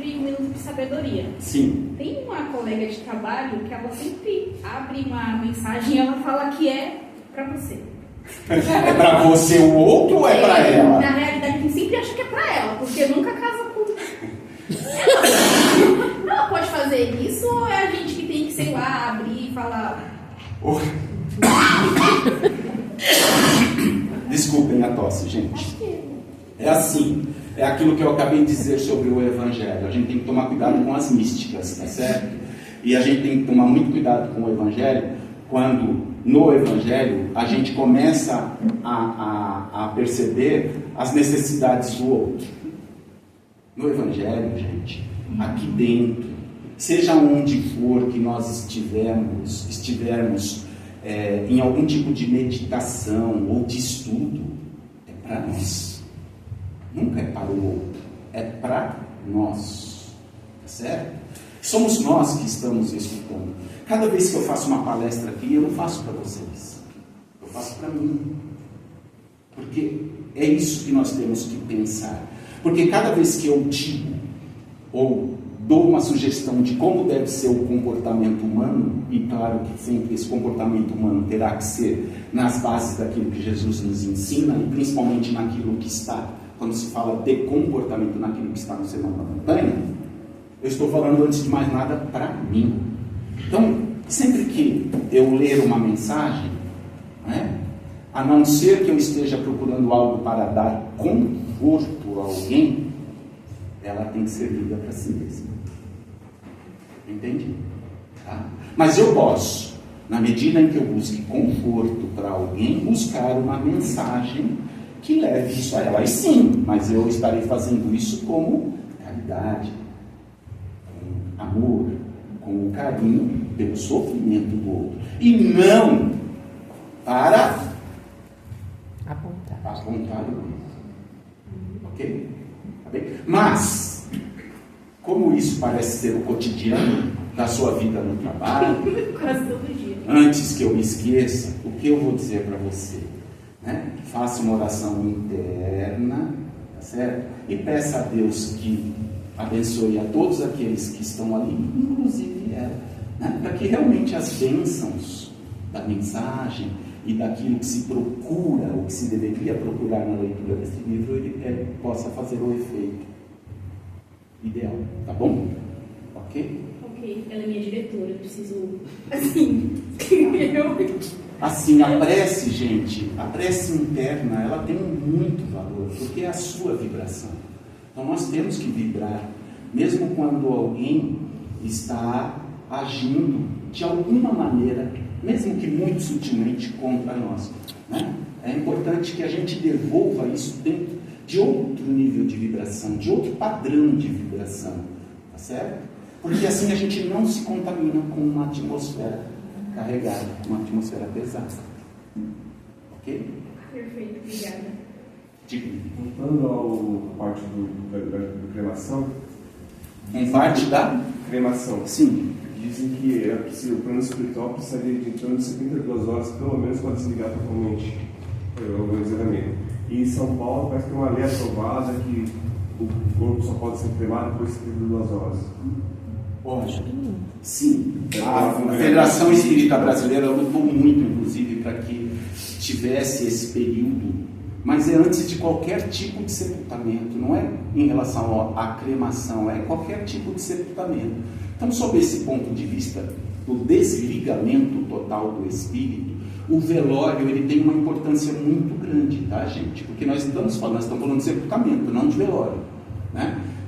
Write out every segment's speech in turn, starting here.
sobre o Minuto de Sabedoria. Sim. Tem uma colega de trabalho que ela sempre abre uma mensagem e ela fala que é pra você. É pra você o outro ou é pra ela? Na realidade, a gente sempre acha que é pra ela, porque nunca casa com... Ela pode fazer isso ou é a gente que tem que, sei lá, abrir e falar... Desculpem a tosse, gente. É assim, é aquilo que eu acabei de dizer sobre o Evangelho. A gente tem que tomar cuidado com as místicas, tá certo? E a gente tem que tomar muito cuidado com o Evangelho quando, no Evangelho, a gente começa a perceber as necessidades do outro. No Evangelho, gente, aqui dentro, seja onde for que nós estivermos em algum tipo de meditação ou de estudo, é para nós. Nunca é para o outro, é para nós, tá certo? Somos nós que estamos escutando. Cada vez que eu faço uma palestra aqui, eu não faço para vocês, eu faço para mim, porque é isso que nós temos que pensar. Porque cada vez que eu digo ou dou uma sugestão de como deve ser o comportamento humano, e claro que sempre esse comportamento humano terá que ser nas bases daquilo que Jesus nos ensina, e principalmente naquilo que está, quando se fala de comportamento, naquilo que está no Sermão da Montanha, eu estou falando antes de mais nada para mim. Então, sempre que eu ler uma mensagem, a não ser que eu esteja procurando algo para dar conforto a alguém, ela tem que ser lida para si mesma. Entende? Tá? Mas eu posso, na medida em que eu busque conforto para alguém, buscar uma mensagem que leve isso a ela. Aí sim, mas eu estarei fazendo isso como caridade, com amor, com carinho pelo sofrimento do outro. E não para apontar o dedo. Ok? Tá bem? Mas, como isso parece ser o cotidiano da sua vida no trabalho, quase todo dia. Antes que eu me esqueça, o que eu vou dizer para você? Faça uma oração interna, tá certo? E peça a Deus que abençoe a todos aqueles que estão ali, inclusive ela, para que realmente as bênçãos da mensagem e daquilo que se procura, ou que se deveria procurar na leitura desse livro, ele possa fazer o efeito ideal, tá bom? Ok? Ok, ela é minha diretora, eu preciso, realmente... Assim, a prece, gente, a prece interna, ela tem muito valor, porque é a sua vibração. Então nós temos que vibrar, mesmo quando alguém está agindo de alguma maneira, mesmo que muito sutilmente, contra nós. É importante que a gente devolva isso dentro de outro nível de vibração, de outro padrão de vibração, tá certo? Porque assim a gente não se contamina com uma atmosfera carregada, uma atmosfera pesada. Ok? Perfeito, obrigada. Voltando à parte da cremação. Em parte da cremação. Sim. Dizem que o plano espiritual precisaria de em torno de 72 horas, pelo menos, para desligar totalmente o organizamento. E em São Paulo parece que tem uma lei aprovada que o corpo só pode ser cremado depois de 72 horas. Ótimo. Sim. A Federação Espírita Brasileira lutou muito, inclusive, para que tivesse esse período, mas é antes de qualquer tipo de sepultamento, não é em relação à cremação, é qualquer tipo de sepultamento. Então, sob esse ponto de vista do desligamento total do espírito, o velório ele tem uma importância muito grande, tá, gente? Porque nós estamos falando de sepultamento, não de velório,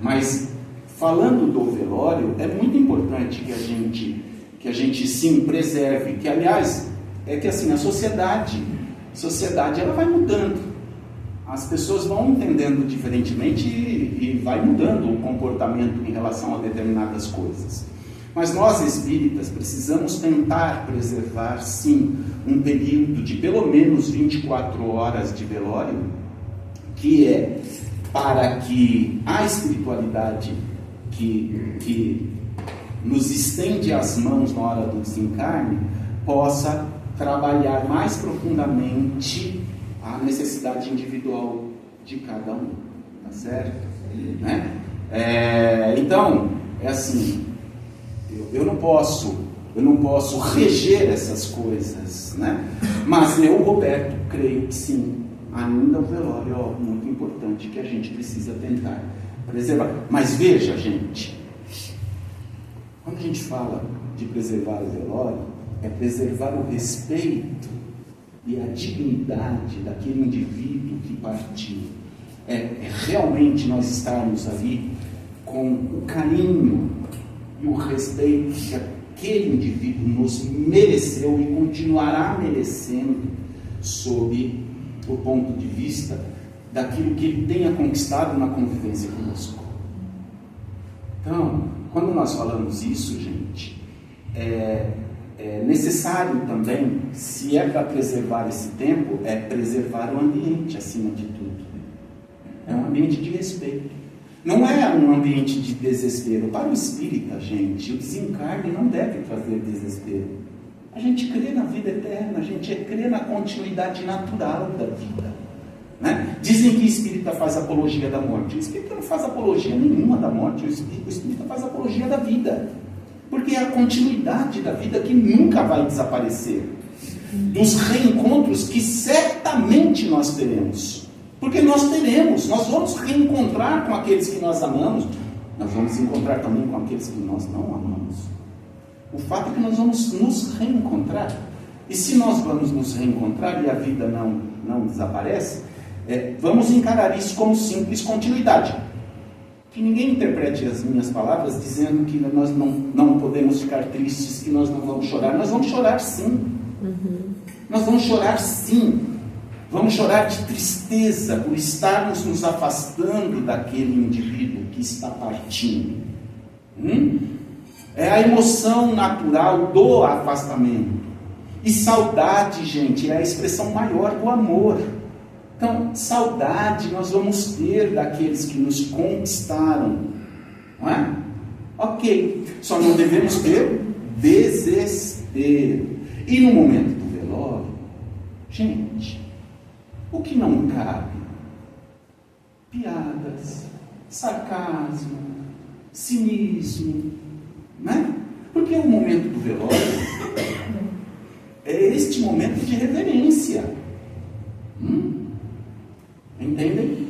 Mas falando do velório, é muito importante que a gente sim preserve, que aliás, é que assim, a sociedade ela vai mudando. As pessoas vão entendendo diferentemente e vai mudando o comportamento em relação a determinadas coisas. Mas nós espíritas precisamos tentar preservar, sim, um período de pelo menos 24 horas de velório, que é para que a espiritualidade que nos estende as mãos na hora do desencarne possa trabalhar mais profundamente a necessidade individual de cada um, tá certo? Então, é assim, eu não posso reger essas coisas, né? Mas eu, Roberto, creio que sim, ainda o velório é algo muito importante que a gente precisa tentar preservar. Mas veja, gente, quando a gente fala de preservar o velório, é preservar o respeito e a dignidade daquele indivíduo que partiu. Realmente nós estarmos ali com o carinho e o respeito que aquele indivíduo nos mereceu e continuará merecendo sob o ponto de vista daquilo que ele tenha conquistado na convivência conosco. Então, quando nós falamos isso, gente, é necessário também, se é para preservar esse tempo, é preservar o ambiente acima de tudo. É um ambiente de respeito. Não é um ambiente de desespero. Para o espírita, gente, o desencarne não deve trazer desespero. A gente crê na vida eterna, a gente crê na continuidade natural da vida. Né? Dizem que o espírita faz apologia da morte. O espírita não faz apologia nenhuma da morte, o espírita faz apologia da vida. Porque é a continuidade da vida que nunca vai desaparecer. Dos reencontros que certamente nós teremos. Porque nós vamos reencontrar com aqueles que nós amamos, nós vamos encontrar também com aqueles que nós não amamos. O fato é que nós vamos nos reencontrar. E se nós vamos nos reencontrar e a vida não desaparece, vamos encarar isso como simples continuidade. Que ninguém interprete as minhas palavras dizendo que nós não podemos ficar tristes, que nós não vamos chorar. Nós vamos chorar sim. Nós vamos chorar sim. Vamos chorar de tristeza por estarmos nos afastando daquele indivíduo que está partindo. É a emoção natural do afastamento. E saudade, gente, é a expressão maior do amor. Então, saudade nós vamos ter daqueles que nos conquistaram. Não é? Ok. Só não devemos ter desespero. E no momento do velório, gente, o que não cabe? Piadas, sarcasmo, cinismo, né? Porque o momento do velório é este momento de reverência. Entendem?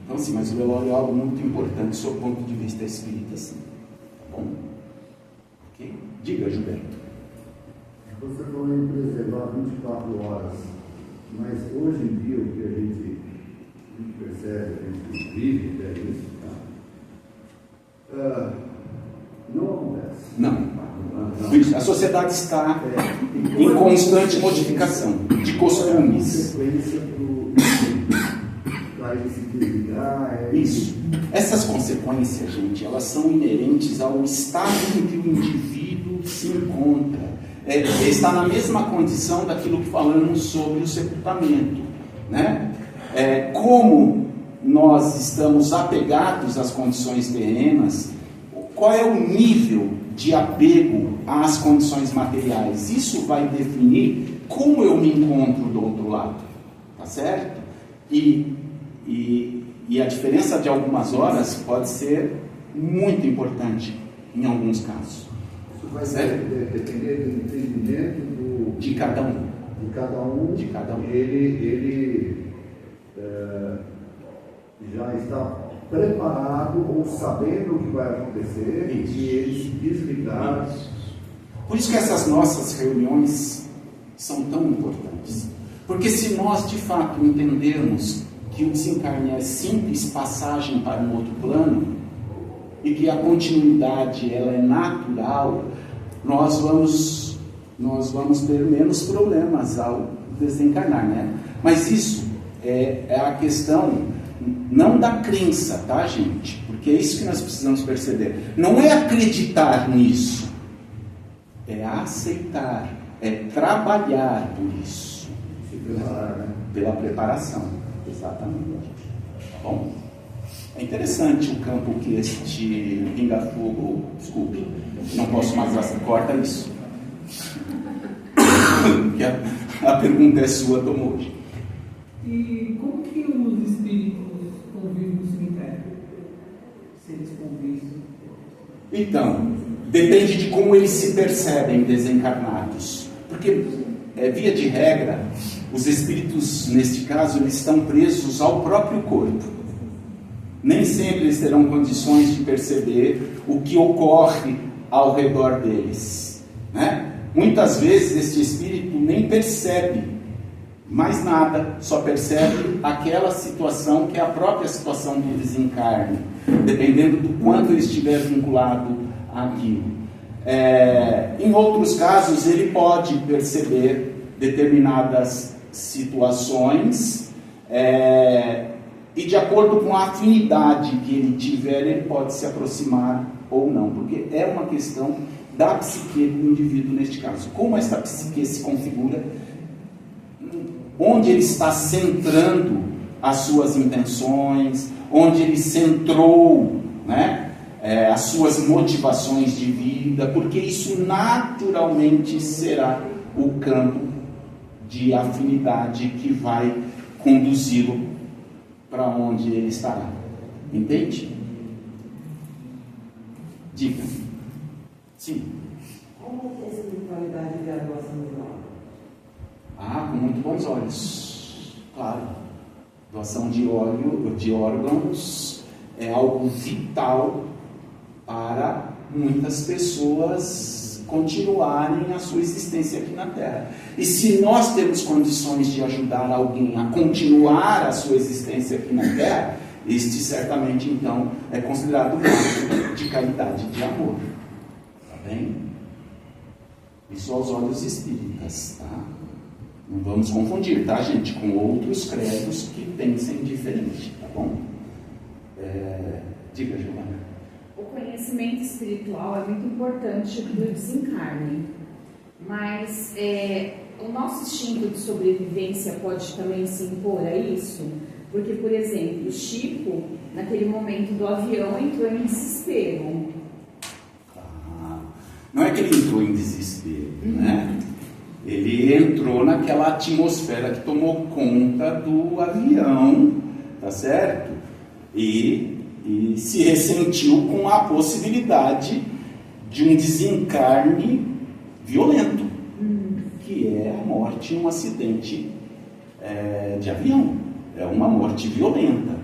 Então, assim, mas o velório é algo muito importante sob o ponto de vista espírita, assim. Bom, ok? Diga, Gilberto. Você falou em preservar 24 horas. Mas hoje em dia, o que a gente percebe, a gente vive, é isso, tá? Não acontece. Não. A sociedade está em constante modificação de costumes. Para ele se desligar. Isso. Essas consequências, gente, elas são inerentes ao estado em que o indivíduo se encontra. Está na mesma condição daquilo que falamos sobre o sepultamento, né? Como nós estamos apegados às condições terrenas, qual é o nível de apego às condições materiais? Isso vai definir como eu me encontro do outro lado, tá certo? E a diferença de algumas horas pode ser muito importante em alguns casos. Vai depender do entendimento de cada um. De cada um. Ele já está preparado ou sabendo o que vai acontecer. Isso. E ele se desligar. Isso. Por isso que essas nossas reuniões são tão importantes. Porque se nós de fato entendermos que o desencarne é simples passagem para um outro plano, e que a continuidade ela é natural, nós vamos ter menos problemas ao desencarnar, né? Mas isso é a questão não da crença, tá, gente? Porque é isso que nós precisamos perceber. Não é acreditar nisso, é aceitar, é trabalhar por isso. Se preparar, né? Pela preparação, exatamente. Tá bom? É interessante o campo que este pinga-fogo, desculpe, não posso mais corta isso. Que a pergunta é sua, Tom, hoje. E como que os espíritos convivem no cemitério? seres convictos. Então, depende de como eles se percebem desencarnados. Porque, via de regra, os espíritos, neste caso, eles estão presos ao próprio corpo. Nem sempre eles terão condições de perceber o que ocorre ao redor deles, né? Muitas vezes este espírito nem percebe mais nada, só percebe aquela situação que é a própria situação do desencarne, dependendo do quanto ele estiver vinculado àquilo. Em outros casos, ele pode perceber determinadas situações e de acordo com a afinidade que ele tiver, ele pode se aproximar ou não, porque é uma questão da psique do indivíduo neste caso. Como esta psique se configura, onde ele está centrando as suas intenções, onde ele centrou, né, as suas motivações de vida, porque isso naturalmente será o campo de afinidade que vai conduzi-lo para onde ele estará. Entende? Diga. Sim. Como a espiritualidade vê a doação de órgãos? Com muito bons olhos. Claro. Doação de órgãos é algo vital para muitas pessoas continuarem a sua existência aqui na Terra. E se nós temos condições de ajudar alguém a continuar a sua existência aqui na Terra, este certamente então é considerado um ato de caridade, de amor. Tá bem? Isso aos olhos espíritas, tá? Não vamos confundir, tá, gente? Com outros credos que pensem diferente, tá bom? Diga, Giovana. O conhecimento espiritual é muito importante para o desencarne, mas o nosso instinto de sobrevivência pode também se impor a isso? Porque, por exemplo, o Chico, naquele momento do avião, entrou em desespero. Não é que ele entrou em desespero, né? Ele entrou naquela atmosfera que tomou conta do avião, tá certo? E se ressentiu com a possibilidade de um desencarne violento, que é a morte em um acidente de avião. É uma morte violenta.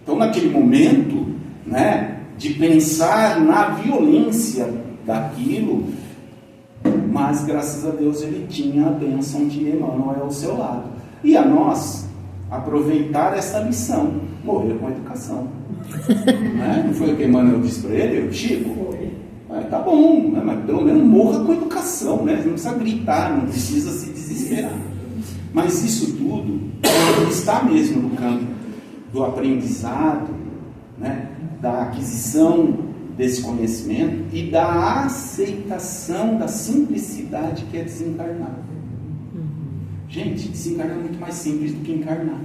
Então, naquele momento, né, de pensar na violência daquilo, mas graças a Deus ele tinha a bênção de Emmanuel ao seu lado. E a nós aproveitar essa lição, morrer com educação. Né? Não foi o que Emmanuel disse para ele, Chico? Tá bom, né? Mas pelo menos morra com educação, né? Não precisa gritar, não precisa se desesperar. Mas isso tudo está mesmo no campo do aprendizado, né? Da aquisição desse conhecimento e da aceitação da simplicidade que é desencarnar. Gente, desencarnar é muito mais simples do que encarnar.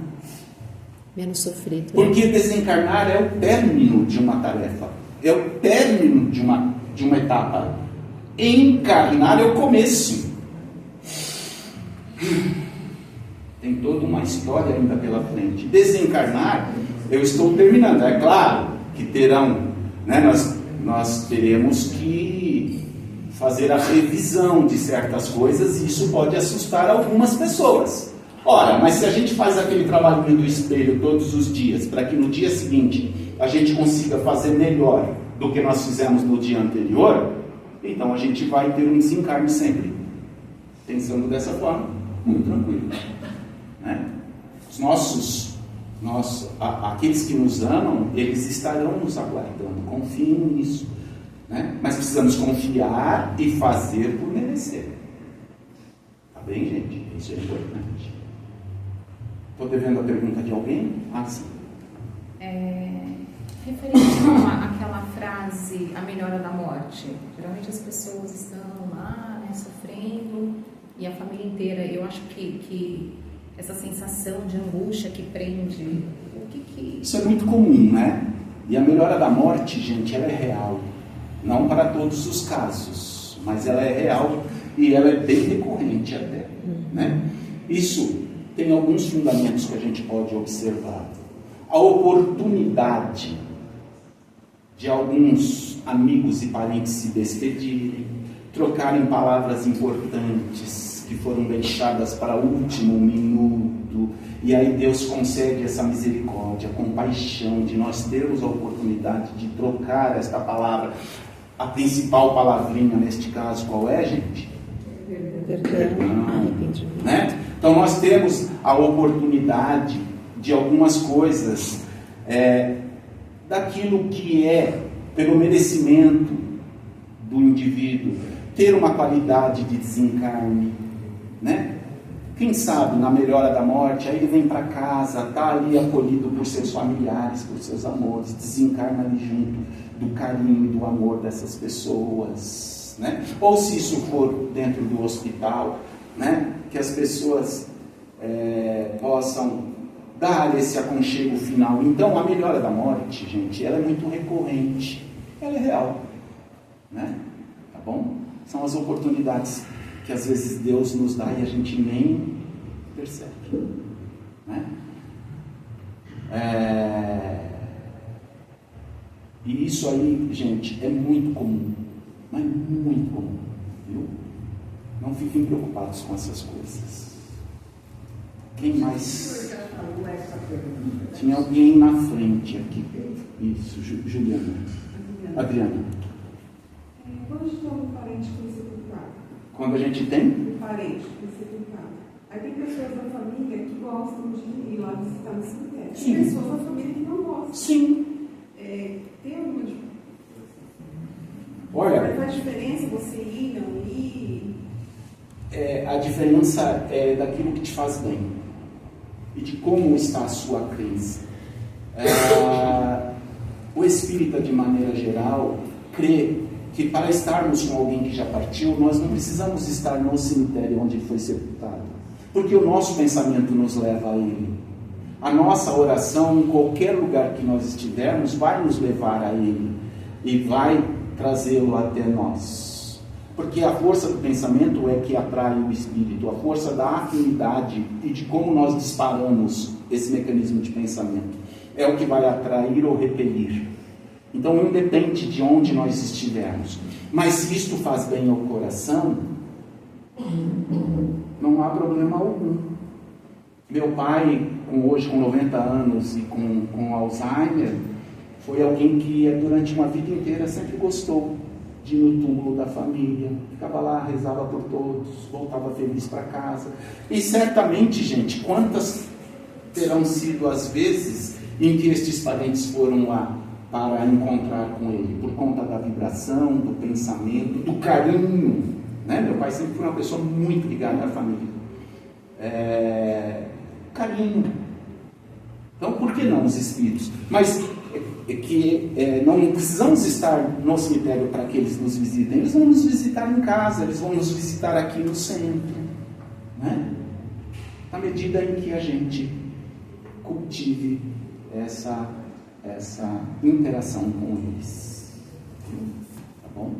Menos sofrido. Porque desencarnar é o término de uma tarefa, é o término de uma etapa. Encarnar é o começo. Tem toda uma história ainda pela frente. Desencarnar, eu estou terminando. É claro que terão, né, nós teremos que fazer a revisão de certas coisas e isso pode assustar algumas pessoas. Ora, mas se a gente faz aquele trabalhinho do espelho todos os dias, para que no dia seguinte a gente consiga fazer melhor do que nós fizemos no dia anterior, então a gente vai ter um desencarne sempre. Pensando dessa forma, muito tranquilo. Né? Aqueles que nos amam, eles estarão nos aguardando, confiem nisso. Né? Mas precisamos confiar e fazer por merecer. Tá bem, gente? Isso é importante. Estou devendo a pergunta de alguém? Sim. Referente àquela frase, a melhora da morte. Geralmente as pessoas estão lá, né, sofrendo, e a família inteira. Eu acho que essa sensação de angústia que prende, Isso é muito comum, né? E a melhora da morte, gente, ela é real. Não para todos os casos, mas ela é real e ela é bem recorrente até. Né? Isso tem alguns fundamentos que a gente pode observar. A oportunidade de alguns amigos e parentes se despedirem, trocarem palavras importantes que foram deixadas para o último minuto, e aí Deus concede essa misericórdia, compaixão de nós termos a oportunidade de trocar esta palavra. A principal palavrinha neste caso qual é, gente? Perdão, arrependimento. Né? Então nós temos a oportunidade de algumas coisas, daquilo que é pelo merecimento do indivíduo, ter uma qualidade de desencarne, né? Quem sabe na melhora da morte, aí ele vem para casa, está ali acolhido por seus familiares, por seus amores, desencarna ali junto do carinho e do amor dessas pessoas, né? Ou se isso for dentro do hospital, né? Que as pessoas possam dar esse aconchego final. Então a melhora da morte, gente, ela é muito recorrente, ela é real, né? Tá bom? São as oportunidades que às vezes Deus nos dá e a gente nem percebe, né? E isso aí, gente, é muito comum, mas muito comum, viu? Não fiquem preocupados com essas coisas. Quem mais? Tinha alguém na frente aqui. Isso, Juliana. Adriana. Quando a gente tem um parente que foi sepultado? Quando a gente tem? Um parente que foi sepultado. Aí tem pessoas da família que gostam de ir lá visitar no cemitério. Sim. Tem pessoas da família que não gostam. Sim. Tem alguma diferença? Olha, Faz diferença você ir, não ir? a diferença é daquilo que te faz bem e de como está a sua crença. O espírita, de maneira geral, crê que para estarmos com alguém que já partiu, nós não precisamos estar no cemitério onde foi sepultado, porque o nosso pensamento nos leva a ele. A nossa oração, em qualquer lugar que nós estivermos, vai nos levar a ele e vai trazê-lo até nós. Porque a força do pensamento é que atrai o espírito, a força da afinidade e de como nós disparamos esse mecanismo de pensamento é o que vai atrair ou repelir. Então, independe de onde nós estivermos. Mas se isto faz bem ao coração, não há problema algum. Meu pai, hoje com 90 anos e com Alzheimer, foi alguém que durante uma vida inteira sempre gostou de ir no túmulo da família. Ficava lá, rezava por todos, voltava feliz para casa. E certamente, gente, quantas terão sido as vezes em que estes parentes foram lá para encontrar com ele, por conta da vibração, do pensamento, do carinho, né? Meu pai sempre foi uma pessoa muito ligada à família. Carinho. Então, por que não os espíritos? Mas não precisamos estar no cemitério para que eles nos visitem. Eles vão nos visitar em casa, eles vão nos visitar aqui no centro, né? À medida em que a gente cultive essa interação com eles. Tá bom?